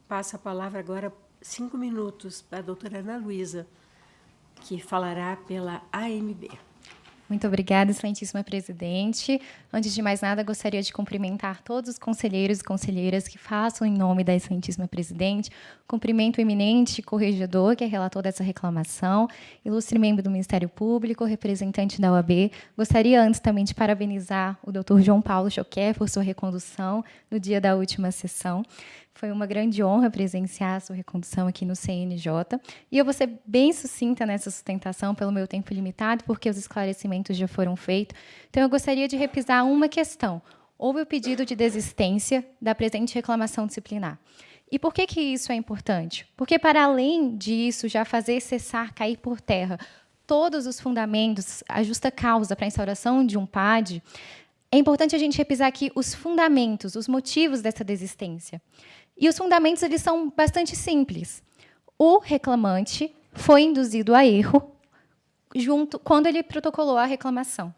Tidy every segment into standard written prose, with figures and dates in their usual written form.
passo a palavra agora, 5 minutos, para a doutora Ana Luísa, que falará pela AMB. Muito obrigada, excelentíssima presidente. Antes de mais nada, gostaria de cumprimentar todos os conselheiros e conselheiras que façam em nome da excelentíssima presidente. Cumprimento o eminente corregedor, que é relator dessa reclamação, ilustre membro do Ministério Público, representante da OAB. Gostaria antes também de parabenizar o doutor João Paulo Choquer por sua recondução no dia da última sessão. Foi uma grande honra presenciar a sua recondução aqui no CNJ. E eu vou ser bem sucinta nessa sustentação, pelo meu tempo limitado, porque os esclarecimentos já foram feitos. Então, eu gostaria de repisar uma questão. Houve o pedido de desistência da presente reclamação disciplinar. E por que isso é importante? Porque, para além disso, já fazer cessar, cair por terra, todos os fundamentos, a justa causa para a instauração de um PAD, é importante a gente repisar aqui os fundamentos, os motivos dessa desistência. E os fundamentos eles são bastante simples. O reclamante foi induzido a erro quando ele protocolou a reclamação.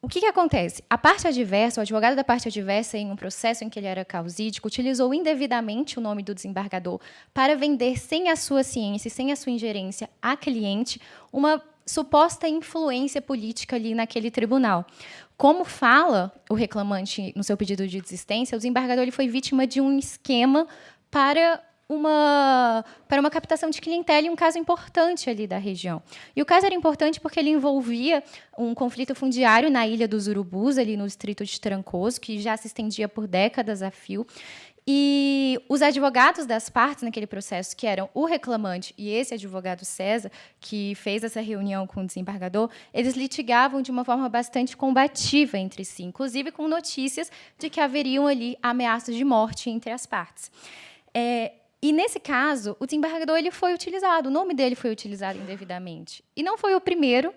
O que acontece? A parte adversa, o advogado da parte adversa, em um processo em que ele era causídico, utilizou indevidamente o nome do desembargador para vender, sem a sua ciência e sem a sua ingerência, à cliente, uma suposta influência política ali naquele tribunal. Como fala o reclamante no seu pedido de desistência, o desembargador ele foi vítima de um esquema para uma captação de clientela em um caso importante ali da região. E o caso era importante porque ele envolvia um conflito fundiário na Ilha dos Urubus, ali no distrito de Trancoso, que já se estendia por décadas a fio. E os advogados das partes naquele processo, que eram o reclamante e esse advogado César, que fez essa reunião com o desembargador, eles litigavam de uma forma bastante combativa entre si, inclusive com notícias de que haveriam ali ameaças de morte entre as partes. E, nesse caso, o desembargador ele foi utilizado, o nome dele foi utilizado indevidamente. E não foi o primeiro,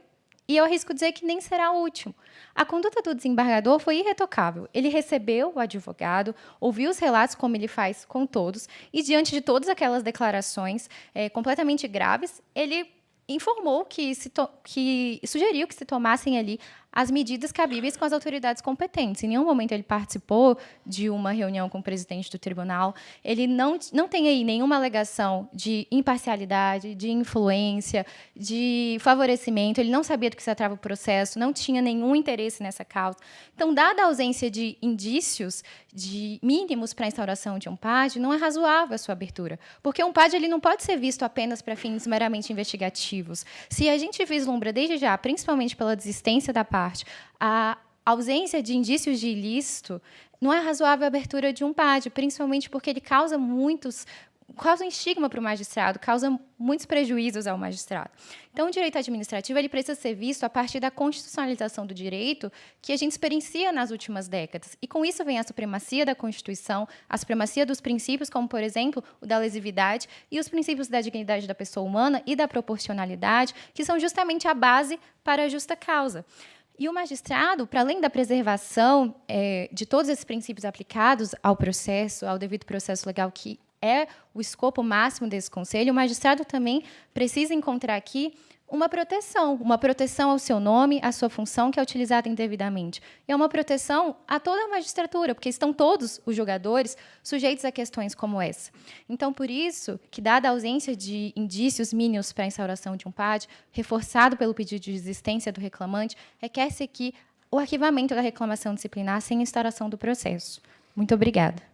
e eu arrisco dizer que nem será o último. A conduta do desembargador foi irretocável. Ele recebeu o advogado, ouviu os relatos, como ele faz com todos, e, diante de todas aquelas declarações completamente graves, ele informou que sugeriu que se tomassem ali as medidas cabíveis com as autoridades competentes. Em nenhum momento ele participou de uma reunião com o presidente do tribunal. Ele não tem aí nenhuma alegação de imparcialidade, de influência, de favorecimento. Ele não sabia do que se tratava o processo, não tinha nenhum interesse nessa causa. Então, dada a ausência de indícios de mínimos para a instauração de um PAD, não é razoável a sua abertura, porque um PAD ele não pode ser visto apenas para fins meramente investigativos. Se a gente vislumbra desde já, principalmente pela desistência da parte, a ausência de indícios de ilícito, não é razoável a abertura de um PAD, principalmente porque ele causa um estigma para o magistrado, causa muitos prejuízos ao magistrado. Então, o direito administrativo ele precisa ser visto a partir da constitucionalização do direito que a gente experiencia nas últimas décadas. E, com isso, vem a supremacia da Constituição, a supremacia dos princípios, como, por exemplo, o da lesividade, e os princípios da dignidade da pessoa humana e da proporcionalidade, que são justamente a base para a justa causa. E o magistrado, para além da preservação de todos esses princípios aplicados ao processo, ao devido processo legal, que é o escopo máximo desse conselho, o magistrado também precisa encontrar aqui uma proteção ao seu nome, à sua função, que é utilizada indevidamente. E é uma proteção a toda a magistratura, porque estão todos os julgadores sujeitos a questões como essa. Então, por isso, que dada a ausência de indícios mínimos para a instauração de um PAD, reforçado pelo pedido de desistência do reclamante, requer-se aqui o arquivamento da reclamação disciplinar sem instauração do processo. Muito obrigada.